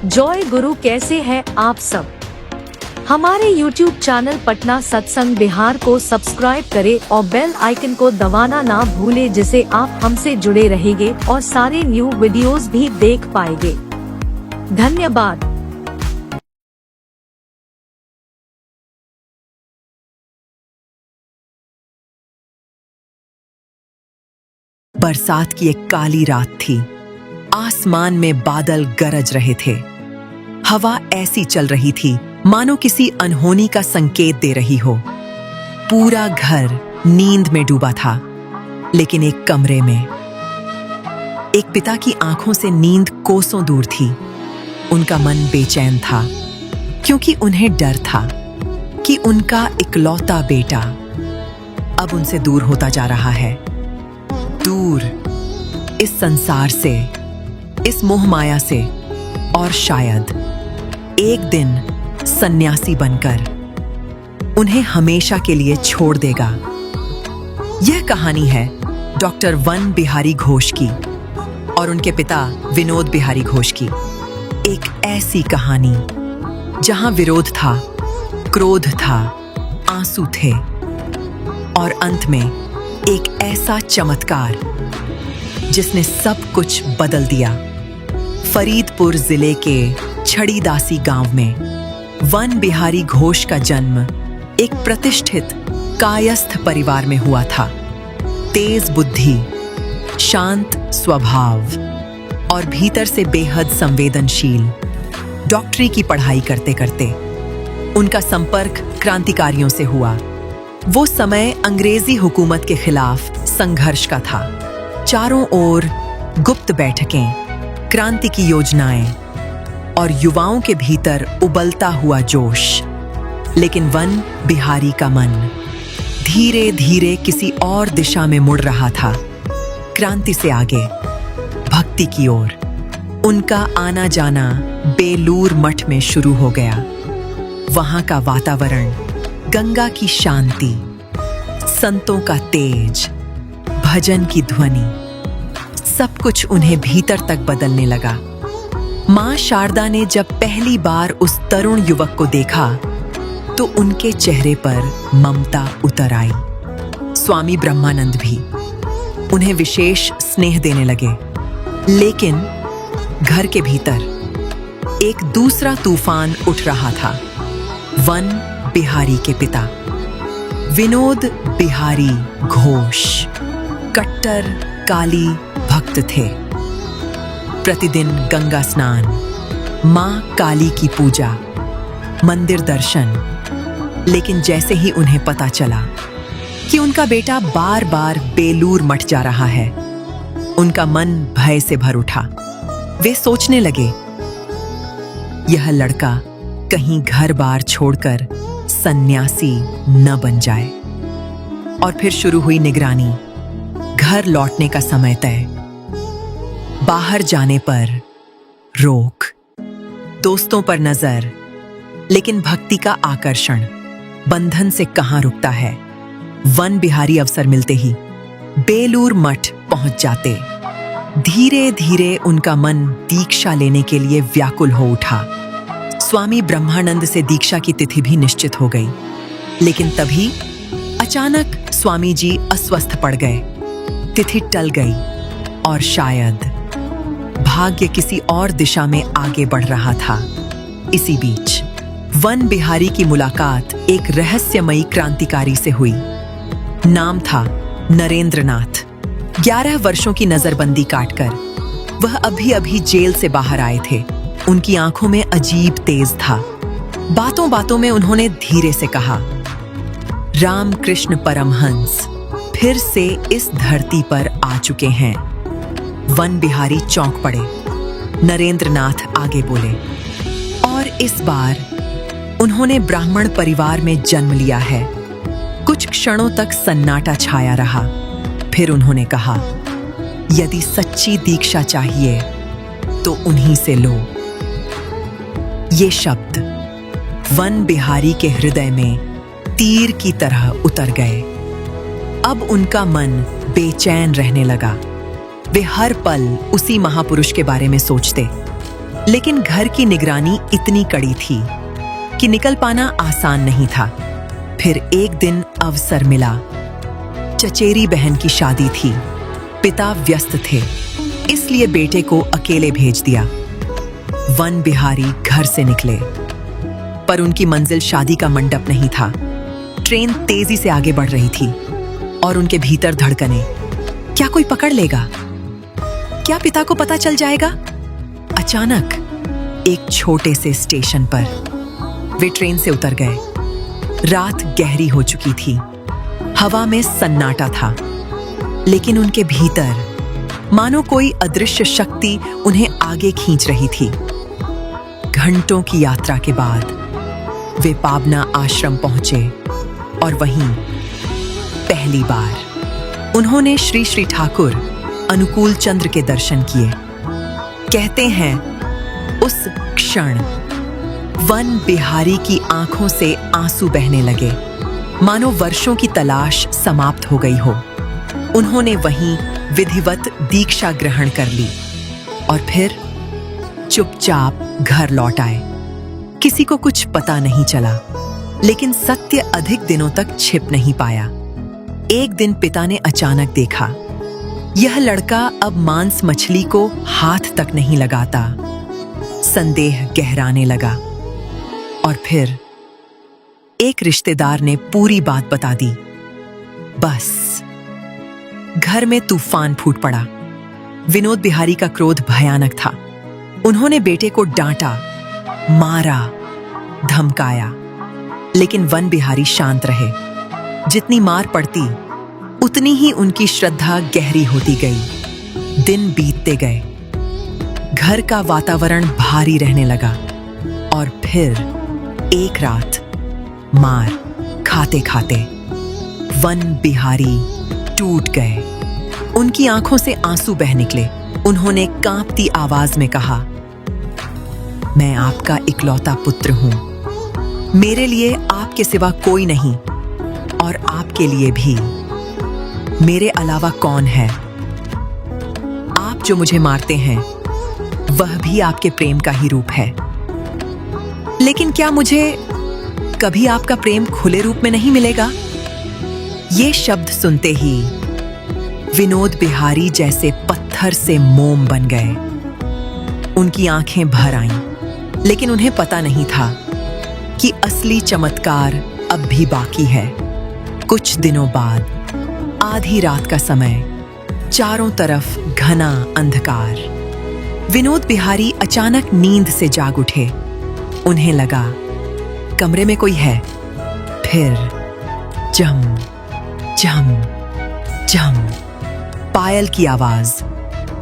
जय गुरु, कैसे हैं आप सब। हमारे YouTube चैनल पटना सत्संग बिहार को सब्सक्राइब करें और बेल आइकन को दबाना ना भूलें, जिससे आप हमसे जुड़े रहेंगे और सारे न्यू वीडियोस भी देख पाएंगे। धन्यवाद। बरसात की एक काली रात थी। आसमान में बादल गरज रहे थे। हवा ऐसी चल रही थी मानो किसी अनहोनी का संकेत दे रही हो। पूरा घर नींद में डूबा था, लेकिन एक कमरे में एक पिता की आंखों से नींद कोसों दूर थी। उनका मन बेचैन था, क्योंकि उन्हें डर था कि उनका इकलौता बेटा अब उनसे दूर होता जा रहा है। दूर इस संसार से, इस मोह माया से, और शायद एक दिन सन्यासी बनकर उन्हें हमेशा के लिए छोड़ देगा। यह कहानी है डॉक्टर वन बिहारी घोष की और उनके पिता विनोद बिहारी घोष की। एक ऐसी कहानी जहां विरोध था, क्रोध था, आंसू थे, और अंत में एक ऐसा चमत्कार जिसने सब कुछ बदल दिया। फरीदपुर जिले के छड़ीदासी गांव में वन बिहारी घोष का जन्म एक प्रतिष्ठित कायस्थ परिवार में हुआ था। तेज बुद्धि, शांत स्वभाव और भीतर से बेहद संवेदनशील, डॉक्टरी की पढ़ाई करते करते उनका संपर्क क्रांतिकारियों से हुआ। वो समय अंग्रेजी हुकूमत के खिलाफ संघर्ष का था। चारों ओर गुप्त बैठकें, क्रांति की योजनाएं और युवाओं के भीतर उबलता हुआ जोश। लेकिन वन बिहारी का मन धीरे धीरे किसी और दिशा में मुड़ रहा था, क्रांति से आगे, भक्ति की ओर। उनका आना जाना बेलूर मठ में शुरू हो गया। वहां का वातावरण, गंगा की शांति, संतों का तेज, भजन की ध्वनि, सब कुछ उन्हें भीतर तक बदलने लगा। मां शारदा ने जब पहली बार उस तरुण युवक को देखा तो उनके चेहरे पर ममता उतर आई। स्वामी ब्रह्मानंद भी उन्हें विशेष स्नेह देने लगे। लेकिन घर के भीतर एक दूसरा तूफान उठ रहा था। वन बिहारी के पिता विनोद बिहारी घोष कट्टर काली भक्त थे। प्रतिदिन गंगा स्नान, मां काली की पूजा, मंदिर दर्शन। लेकिन जैसे ही उन्हें पता चला कि उनका बेटा बार बार बेलूर मठ जा रहा है, उनका मन भय से भर उठा। वे सोचने लगे, यह लड़का कहीं घर बार छोड़कर सन्यासी न बन जाए। और फिर शुरू हुई निगरानी। घर लौटने का समय तय, बाहर जाने पर रोक, दोस्तों पर नजर। लेकिन भक्ति का आकर्षण बंधन से कहां रुकता है। वन बिहारी अवसर मिलते ही बेलूर मठ पहुंच जाते। धीरे धीरे उनका मन दीक्षा लेने के लिए व्याकुल हो उठा। स्वामी ब्रह्मानंद से दीक्षा की तिथि भी निश्चित हो गई। लेकिन तभी अचानक स्वामी जी अस्वस्थ पड़ गए। तिथि टल गई और शायद भाग्य किसी और दिशा में आगे बढ़ रहा था। इसी बीच वन बिहारी की मुलाकात एक रहस्यमयी क्रांतिकारी से हुई। नाम था नरेंद्रनाथ। 11 वर्षों की नजरबंदी काटकर वह अभी अभी जेल से बाहर आए थे। उनकी आंखों में अजीब तेज था। बातों बातों में उन्होंने धीरे से कहा, रामकृष्ण परमहंस फिर से इस धरती पर आ चुके हैं। वन बिहारी चौंक पड़े। नरेंद्रनाथ आगे बोले, और इस बार उन्होंने ब्राह्मण परिवार में जन्म लिया है। कुछ क्षणों तक सन्नाटा छाया रहा। फिर उन्होंने कहा, यदि सच्ची दीक्षा चाहिए तो उन्हीं से लो। ये शब्द वन बिहारी के हृदय में तीर की तरह उतर गए। अब उनका मन बेचैन रहने लगा। वे हर पल उसी महापुरुष के बारे में सोचते। लेकिन घर की निगरानी इतनी कड़ी थी कि निकल पाना आसान नहीं था। फिर एक दिन अवसर मिला। चचेरी बहन की शादी थी। पिता व्यस्त थे, इसलिए बेटे को अकेले भेज दिया। वन बिहारी घर से निकले, पर उनकी मंजिल शादी का मंडप नहीं था। ट्रेन तेजी से आगे बढ़ रही थी और उनके भीतर धड़कने। क्या कोई पकड़ लेगा? क्या पिता को पता चल जाएगा? अचानक एक छोटे से स्टेशन पर वे ट्रेन से उतर गए। रात गहरी हो चुकी थी। हवा में सन्नाटा था, लेकिन उनके भीतर मानो कोई अदृश्य शक्ति उन्हें आगे खींच रही थी। घंटों की यात्रा के बाद वे पावना आश्रम पहुंचे और वहीं पहली बार उन्होंने श्री श्री ठाकुर अनुकूल चंद्र के दर्शन किए। कहते हैं उस क्षण वन बिहारी की आंखों से आंसू बहने लगे, मानो वर्षों की तलाश समाप्त हो गई हो। उन्होंने वहीं विधिवत दीक्षा ग्रहण कर ली और फिर चुपचाप घर लौट आए। किसी को कुछ पता नहीं चला, लेकिन सत्य अधिक दिनों तक छिप नहीं पाया। एक दिन पिता ने अचानक देखा, यह लड़का अब मांस मछली को हाथ तक नहीं लगाता। संदेह गहराने लगा और फिर एक रिश्तेदार ने पूरी बात बता दी। बस घर में तूफान फूट पड़ा। विनोद बिहारी का क्रोध भयानक था। उन्होंने बेटे को डांटा, मारा, धमकाया, लेकिन वन बिहारी शांत रहे। जितनी मार पड़ती, उतनी ही उनकी श्रद्धा गहरी होती गई। दिन बीतते गए। घर का वातावरण भारी रहने लगा और फिर एक रात मार खाते खाते वन बिहारी टूट गए। उनकी आंखों से आंसू बह निकले। उन्होंने कांपती आवाज में कहा, मैं आपका इकलौता पुत्र हूं। मेरे लिए आपके सिवा कोई नहीं, और आपके लिए भी मेरे अलावा कौन है? आप जो मुझे मारते हैं वह भी आपके प्रेम का ही रूप है। लेकिन क्या मुझे कभी आपका प्रेम खुले रूप में नहीं मिलेगा? ये शब्द सुनते ही विनोद बिहारी जैसे पत्थर से मोम बन गए। उनकी आंखें भर आईं, लेकिन उन्हें पता नहीं था कि असली चमत्कार अब भी बाकी है। कुछ दिनों बाद आधी रात का समय, चारों तरफ घना अंधकार। विनोद बिहारी अचानक नींद से जाग उठे। उन्हें लगा कमरे में कोई है। फिर जम जम जम पायल की आवाज।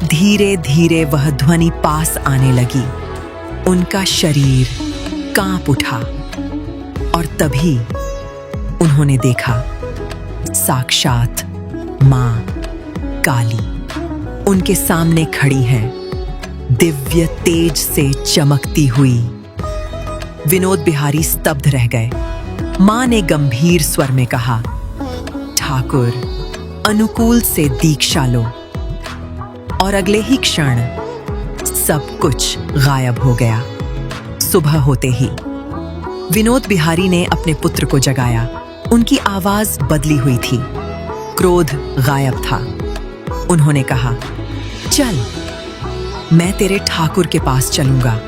धीरे धीरे वह ध्वनि पास आने लगी। उनका शरीर कांप उठा और तभी उन्होंने देखा साक्षात मां काली उनके सामने खड़ी हैं, दिव्य तेज से चमकती हुई। विनोद बिहारी स्तब्ध रह गए। मां ने गंभीर स्वर में कहा, ठाकुर, अनुकूल से दीक्षा लो। और अगले ही क्षण सब कुछ गायब हो गया। सुबह होते ही विनोद बिहारी ने अपने पुत्र को जगाया। उनकी आवाज बदली हुई थी, क्रोध गायब था। उन्होंने कहा, चल, मैं तेरे ठाकुर के पास चलूंगा।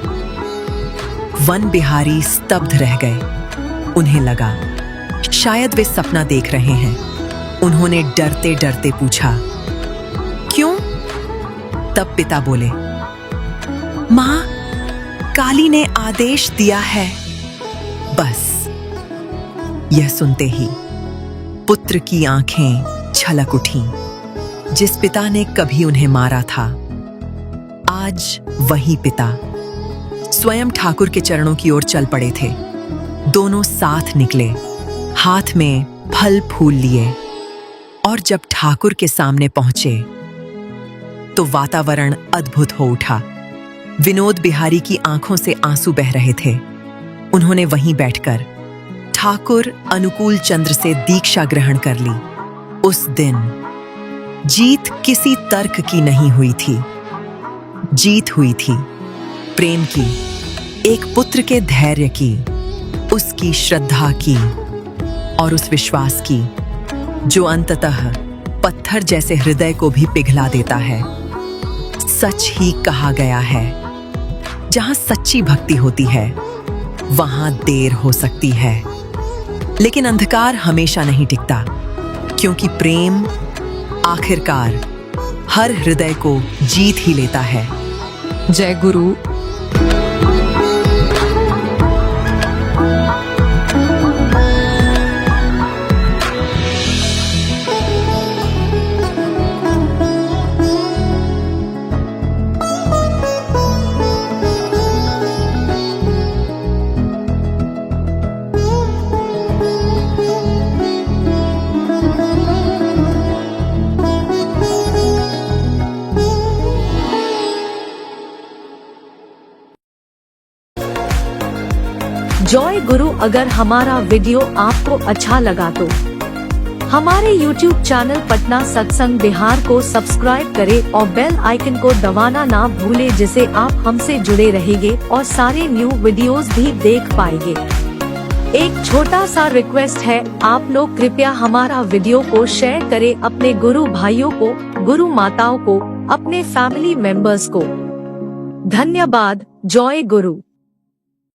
वन बिहारी स्तब्ध रह गए। उन्हें लगा शायद वे सपना देख रहे हैं। उन्होंने डरते डरते पूछा, क्यों? तब पिता बोले, मां, काली ने आदेश दिया है। बस यह सुनते ही पुत्र की आंखें छलक उठीं। जिस पिता ने कभी उन्हें मारा था, आज वही पिता स्वयं ठाकुर के चरणों की ओर चल पड़े थे। दोनों साथ निकले, हाथ में फल फूल लिए, और जब ठाकुर के सामने पहुंचे तो वातावरण अद्भुत हो उठा। विनोद बिहारी की आंखों से आंसू बह रहे थे। उन्होंने वहीं बैठकर ठाकुर अनुकूल चंद्र से दीक्षा ग्रहण कर ली। उस दिन जीत किसी तर्क की नहीं हुई थी। जीत हुई थी प्रेम की, एक पुत्र के धैर्य की, उसकी श्रद्धा की और उस विश्वास की जो अंततः पत्थर जैसे हृदय को भी पिघला देता है। सच ही कहा गया है, जहां सच्ची भक्ति होती है वहां देर हो सकती है, लेकिन अंधकार हमेशा नहीं टिकता, क्योंकि प्रेम आखिरकार हर हृदय को जीत ही लेता है। जय गुरु। जय गुरु। अगर हमारा वीडियो आपको अच्छा लगा तो हमारे YouTube चैनल पटना सत्संग बिहार को सब्सक्राइब करें और बेल आइकन को दबाना ना भूले, जिससे आप हमसे जुड़े रहेंगे और सारे न्यू वीडियोस भी देख पाएंगे। एक छोटा सा रिक्वेस्ट है, आप लोग कृपया हमारा वीडियो को शेयर करें अपने गुरु भाइयों को, गुरु माताओं को, अपने फैमिली मेंबर्स को। धन्यवाद। जय गुरु।